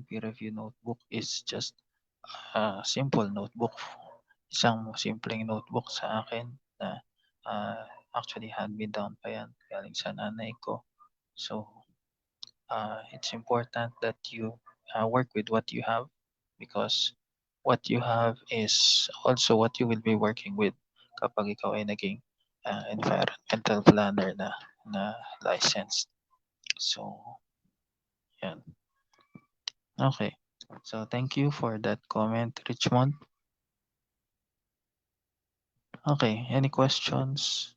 ENP review notebook is just a simple notebook. Isang simpleng notebook sa akin na actually hand-me-down pa yan galing sa nanay ko. So, it's important that you work with what you have because what you have is also what you will be working with kapag ikaw ay naging environmental planner na licensed. So, yan. Okay. So, thank you for that comment, Richmond. Okay, any questions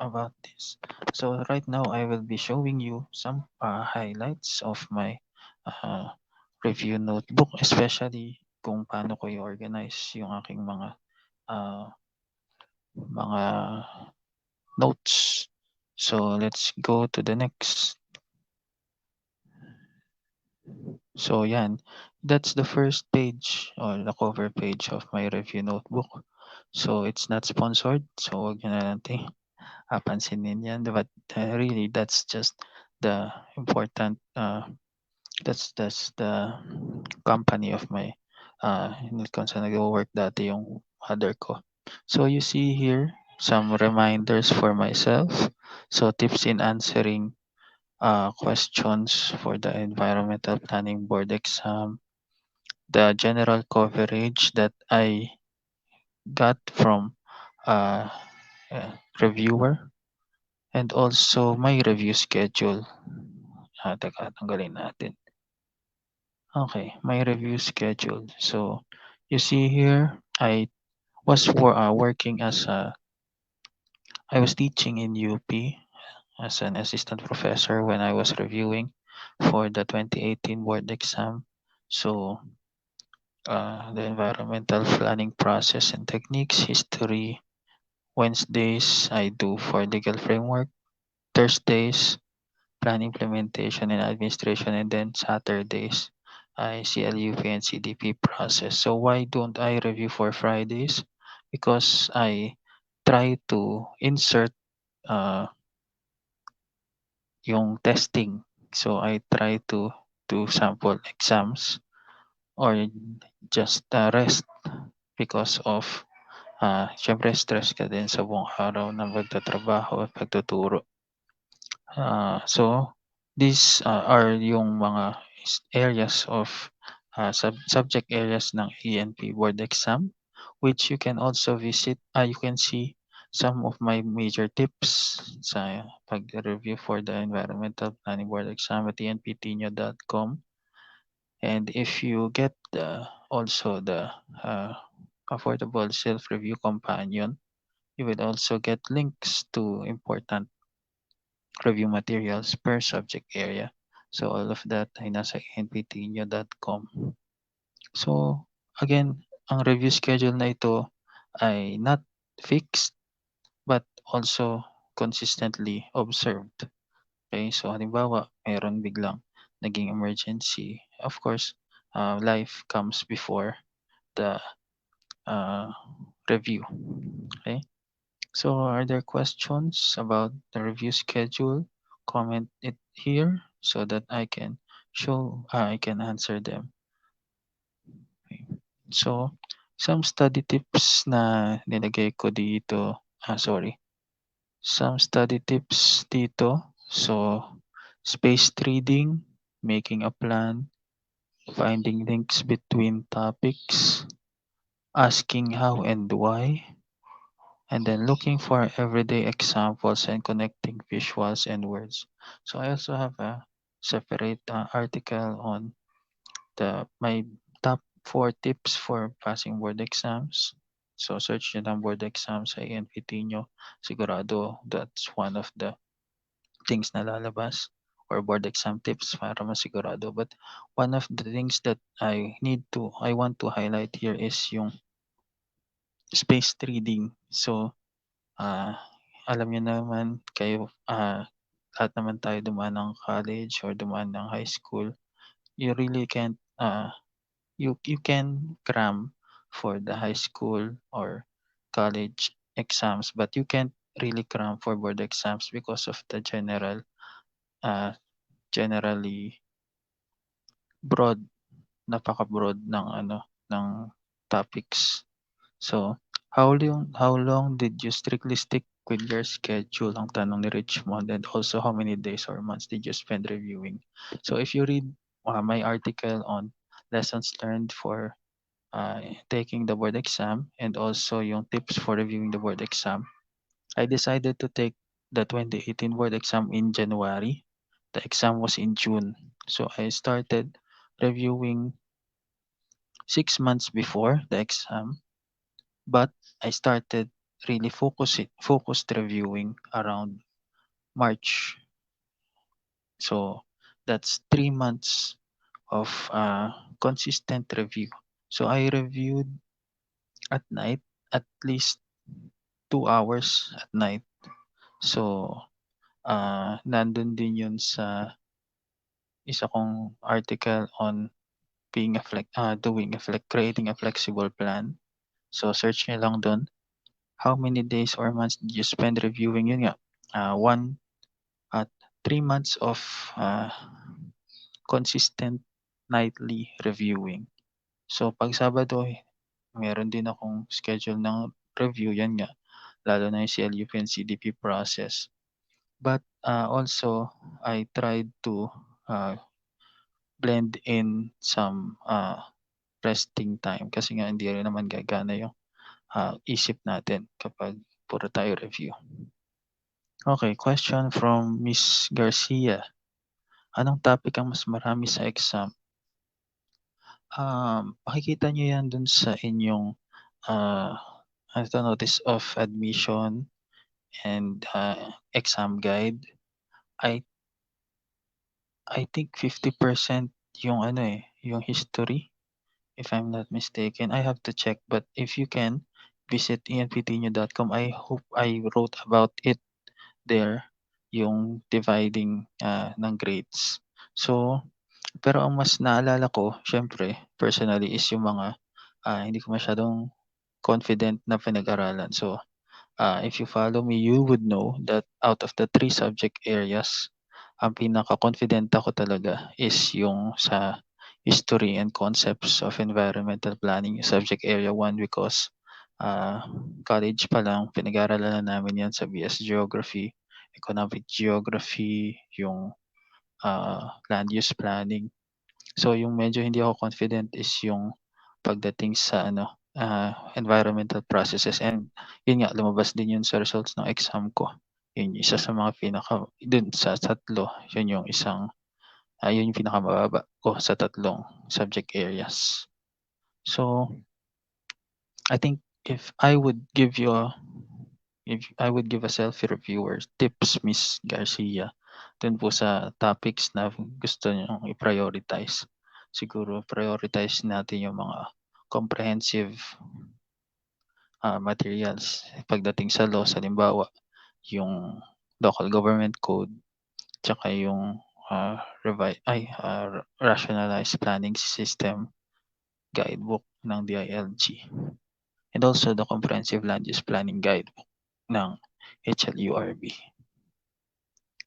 about this? So, right now, I will be showing you some highlights of my uh, review notebook, especially kung paano ko i-organize yung aking mga notes. So, let's go to the next. So, yan. That's the first page or the cover page of my review notebook. So, it's not sponsored. So, wag nyo na lang pansinin yan. But really, that's just the important, that's the company of my, kung saan nag-work dati yung mother ko. So, you see here, some reminders for myself. So, tips in answering questions for the environmental planning board exam, the general coverage that I got from uh, reviewer, and also my review schedule. Teka, tanggalin natin. Okay, my review schedule. So, you see here, I was working I was teaching in UP as an assistant professor when I was reviewing for the 2018 board exam. So, the environmental planning process and techniques, history. Wednesdays, I do for legal framework. Thursdays, plan implementation and administration. And then Saturdays, I CLUP and CDP process. So why don't I review for Fridays? Because I try to insert yung testing. So I try to do sample exams or just rest because of syempre stress ka din sa buong araw ng pagtatrabaho at pagtuturo. So these are yung mga areas of subject areas ng ENP board exam which you can also visit. You can see some of my major tips sa pag-review for the environmental planning board exam at EnPTinio.com. And if you get also the affordable self-review companion, you will also get links to important review materials per subject area. So all of that ay nasa enptinio.com. So again, ang review schedule na ito ay not fixed but also consistently observed. Okay, so halimbawa, mayroon biglang naging emergency. Of course, life comes before the uh, review. Okay, so are there questions about the review schedule? Comment it here so that I can I can answer them. Okay. So, some study tips na nilagay ko dito. Sorry. Some study tips dito. So, spaced reading, making a plan, finding links between topics, asking how and why, and then looking for everyday examples and connecting visuals and words. So I also have a separate article on my top 4 tips for passing board exams. So search nyo ng board exams sa EnPTinio. Sigurado that's one of the things na lalabas or board exam tips para masigurado. But one of the things that I want to highlight here is yung spaced reading. So alam niyo naman kayo, lahat naman tayo dumaan ng college or dumaan ng high school. You really can't, you can cram for the high school or college exams, but you can't really cram for board exams because of the generally broad napaka-broad ng ano, ng topics. So, how long did you strictly stick with your schedule? Ang tanong ni Richmond, and also how many days or months did you spend reviewing? So if you read my article on lessons learned for taking the board exam and also yung tips for reviewing the board exam, I decided to take the 2018 board exam in January. The exam was in June. So I started reviewing 6 months before the exam, but I started really focused reviewing around March. So that's 3 months of consistent review. So I reviewed at night, at least 2 hours at night. So nandun din yun sa isa kong article on creating a flexible plan. So search nyo lang dun. How many days or months did you spend reviewing? Yun nga, one at 3 months of uh, consistent nightly reviewing. So pag Sabado, meron din akong schedule ng review, yan nga, lalo na yung CLUP and CDP process. But also, I tried to blend in some resting time kasi nga hindi rin naman gagana yung isip natin kapag puro tayo review. Okay, question from Miss Garcia. Anong topic ang mas marami sa exam? Makikita nyo yan dun sa inyong notice of admission and exam guide. I think 50% yung yung history, if I'm not mistaken. I have to check, but if you can visit EnPTinio.com, I hope I wrote about it there, yung dividing ng grades. So, pero ang mas naalala ko, syempre, personally, is yung mga hindi ko masyadong confident na pinag-aralan. So, if you follow me, you would know that out of the 3 subject areas, ang pinaka-confident ako talaga is yung sa history and concepts of environmental planning, subject area 1, because college pa lang, pinag-aaralan na namin yan sa BS Geography, Economic Geography, yung land use planning. So yung medyo hindi ako confident is yung pagdating sa environmental processes, and yun nga lumabas din yun sa results ng exam ko. Yun yung isa sa mga dun sa tatlo, yun yung yun yung pinakamababa ko sa tatlong subject areas. So I think if I would give a self-reviewer tips, Miss Garcia, dun po sa topics na gusto niyong i-prioritize, siguro prioritize natin yung mga comprehensive materials pagdating sa law, halimbawa yung local government code, tsaka yung rationalized planning system guidebook ng DILG, and also the comprehensive land use planning guidebook ng HLURB.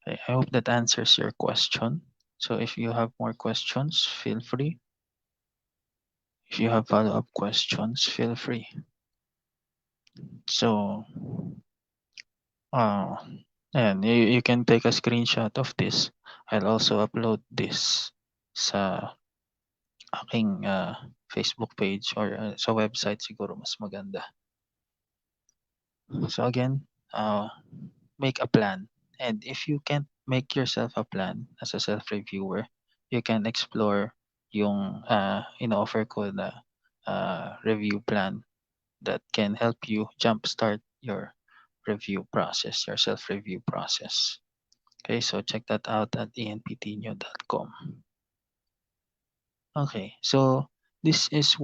Okay, I hope that answers your question. So if you have more questions, feel free. If you have follow-up questions, feel free. So, and you can take a screenshot of this. I'll also upload this sa aking Facebook page or sa website, siguro mas maganda. So again, make a plan. And if you can't make yourself a plan as a self-reviewer, you can explore yung in-offer ko na review plan that can help you jumpstart your review process, your self-review process. Okay, so check that out at enptinio.com. Okay, so this is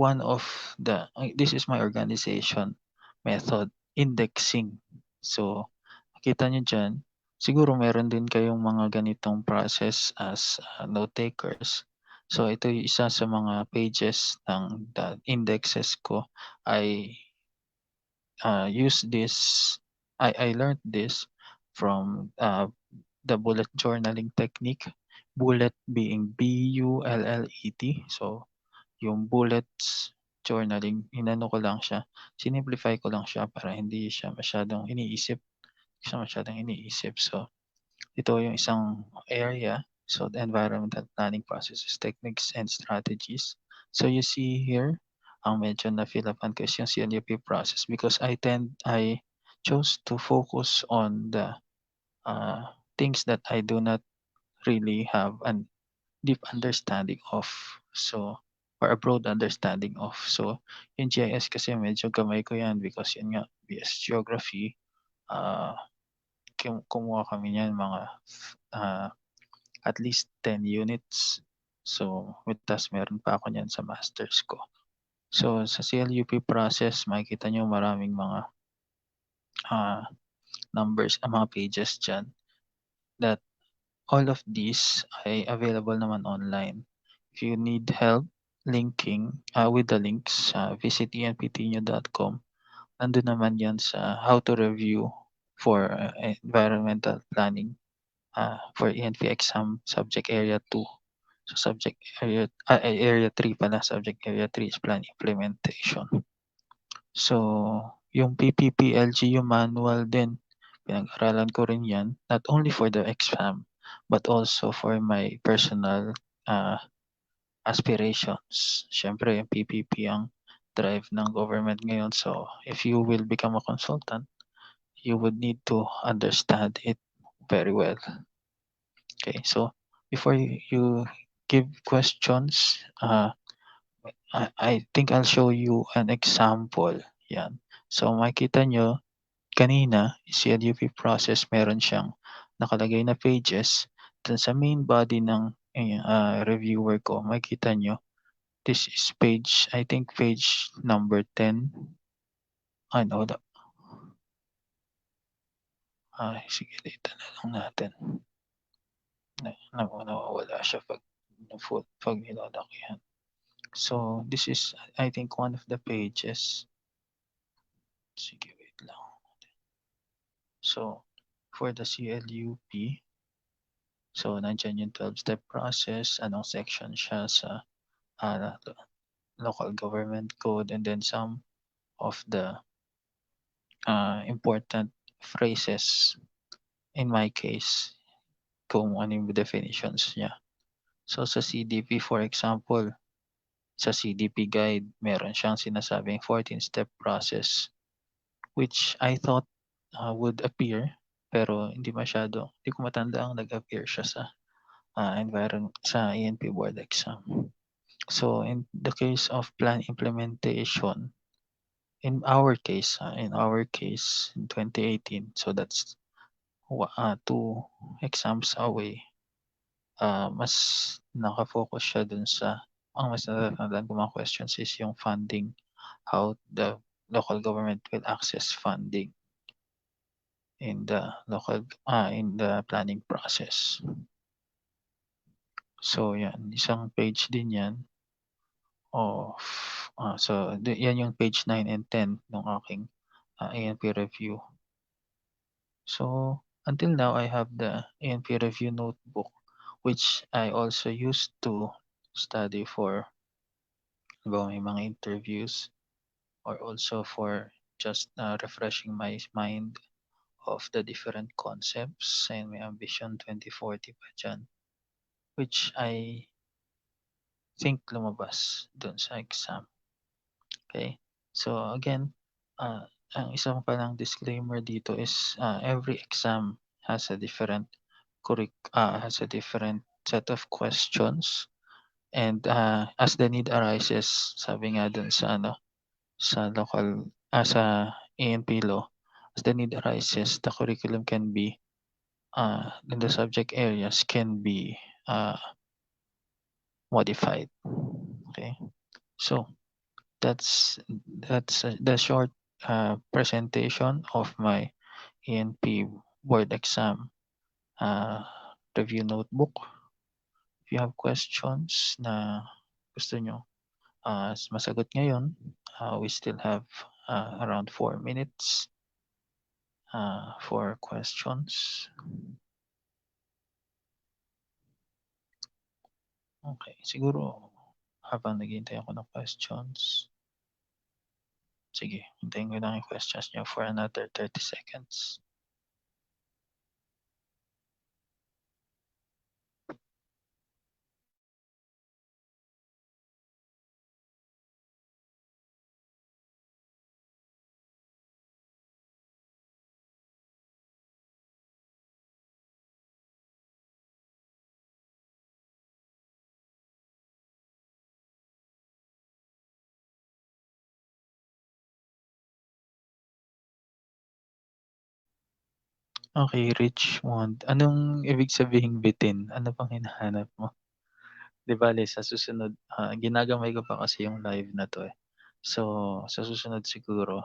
this is my organization method, indexing. So makita nyo dyan, siguro meron din kayong mga ganitong process as note takers. So ito yung isa sa mga pages ng the indexes ko. I I learned this from the bullet journaling technique. Bullet being BULLET. So yung bullets journaling, inano ko lang siya, sinimplify ko lang siya para hindi siya masyadong iniisip, So, ito yung isang area. So, the environmental planning processes, techniques, and strategies. So, you see here, ang medyo na-fill-upan ko is yung CLUP process because I chose to focus on the things that I do not really have a deep understanding of. So, or a broad understanding of. So, yung GIS kasi medyo gamay ko yan because yun nga, BS Geography, uh, kumuha kami niyan mga uh, at least 10 units. So, with tas meron pa ako niyan sa masters ko. So, sa CLUP process, makikita nyo maraming mga uh, numbers, mga pages dyan that all of these ay available naman online. If you need help linking with the links, visit enptinio.com. Nandun naman yan sa how to review for environmental planning for ENP exam subject area 2. So subject area 3 pala, subject area 3 is plan implementation. So yung PPPLG yung manual din, pinag-aralan ko rin yan, not only for the exam, but also for my personal uh, aspirations. Siyempre yung PPP ang drive ng government ngayon. So if you will become a consultant, you would need to understand it very well. Okay, so before you give questions, I think I'll show you an example. Yan. So makita nyo, kanina, CLUP process, meron siyang nakalagay na pages. Then sa main body ng reviewer ko, makita nyo, this is page, I think page number 10. No, sige, dito na lang natin. Nawawala siya pag nilalakihan. So, this is, I think, one of the pages. Sige, wait lang. So, for the CLUP, so, nandyan yung 12-step process, anong section siya sa local government code, and then some of the important phrases, in my case, kung ano yung definitions niya. So, sa CDP, for example, sa CDP guide, meron siyang sinasabing 14-step process, which I thought would appear, pero hindi ko matanda ang nag-appear siya sa sa ENP board exam. So in the case of plan implementation, in our case in 2018, so that's 2 exams away, mas nakafocus siya dun sa ang mas natatandaan ko mga questions is yung funding, how the local government will access funding in the planning process. So yan, isang page din yan of so yan yung page 9 and 10 ng aking ANP review. So until now, I have the ANP review notebook, which I also used to study for may mga interviews, or also for just refreshing my mind of the different concepts, and may ambition 2040 pa dyan, which I think lumabas dun sa exam. Okay? So again, ang isang palang disclaimer dito is every exam has a different set of questions, and as the need arises, sabi nga dun sa sa local sa ANP law, as the need arises, the curriculum can be in the subject areas can be modified. Okay, so that's the short presentation of my ENP board exam review notebook. If you have questions na gusto nyo masagot ngayon, we still have around 4 minutes for questions. Okay, siguro habang naghihintay ako ng questions. Sige, hintayin ko lang yung questions niyo for another 30 seconds. Okay, Richmond. Anong ibig sabihing bitin? Ano bang hinahanap mo? 'Di bale sa susunod, ginagamay ko pa kasi yung live na 'to, eh. So, sa susunod siguro,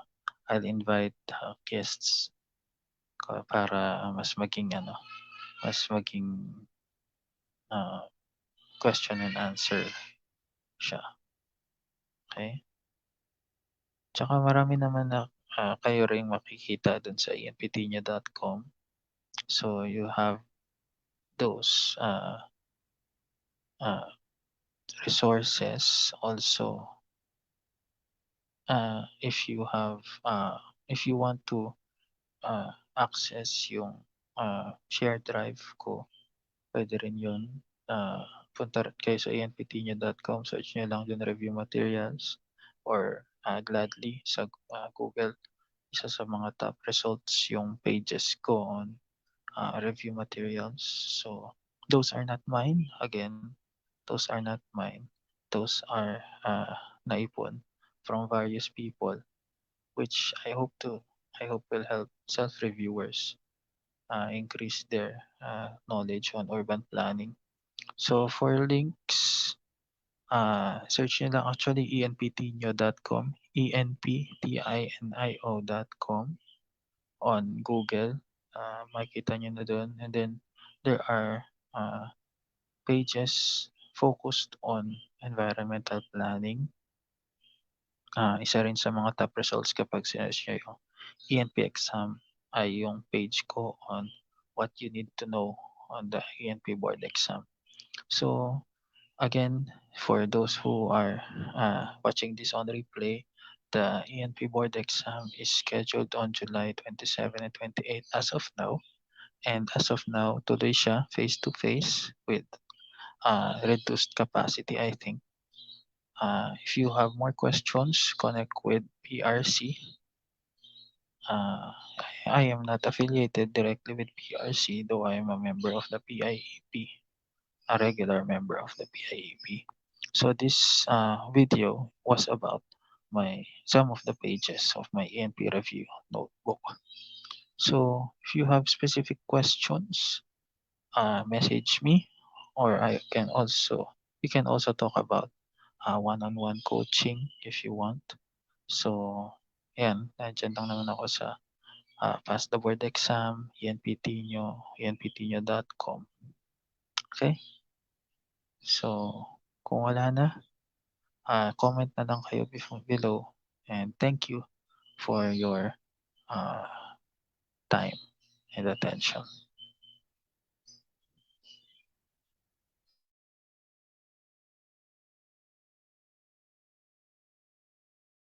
I'll invite, guests ko para mas maging ano, mas maging, ah, question and answer siya, okey? Tsaka marami naman na, kayo ring makikita dun sa enptinio.com. So, you have those, uh, resources also, if you have, if you want to, access yung, shared drive ko, puwede rin yun. Punta rin kayo sa enptinio.com, search niyo lang dun review materials or, gladly sa, Google. Isa sa mga top results yung pages ko on, review materials. So, those are not mine. Again, those are not mine. Those are, naipon from various people, which I hope will help self-reviewers, increase their, knowledge on urban planning. So for links, search niyo lang actually enptinio.com, enptinio.com on Google. Makikita niyo na dun, and then there are, pages focused on environmental planning. Isa rin sa mga top results kapag sinearch niyo yung ENP exam ay yung page ko on what you need to know on the ENP board exam. So again, for those who are, watching this on replay, the ENP board exam is scheduled on July 27 and 28 as of now. And as of now, tuloy siya face-to-face with, reduced capacity, I think. If you have more questions, connect with PRC. Uh, I am not affiliated directly with PRC, though I am a member of the PIEP, a regular member of the PIEP. So this, video was about some of the pages of my ENP review notebook. So if you have specific questions, message me, or you can also talk about, one-on-one coaching if you want. So, yan, nandiyan lang naman ako sa, Pass the Board Exam, ENPTinio, enptinio.com. Okay? So, kung wala na, comment na lang kayo below, and thank you for your, uh, time and attention.